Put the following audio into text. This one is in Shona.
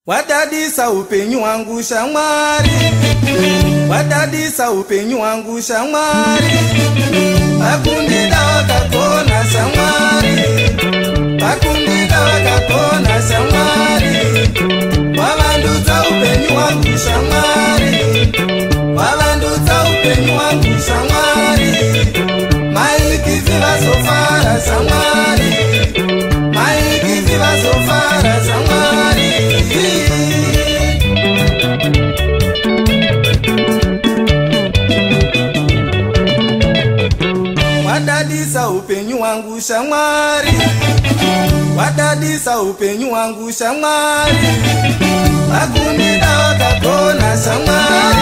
Wadadisa upenyu wangu shamwari, wadadisa upenyu wangu shamwari, bakundida wakakona shamwari, bakundida wakakona shamwari, wabandudza upenyu wangu shamwari, wabandudza upenyu wangu shamwari, maikizi vasofara shamwari, maikizi vasofara shamwari. Wadadisa upenyu wangu shamwari, wadadisa upenyu wangu shamwari, bakundida wakakona shamwari.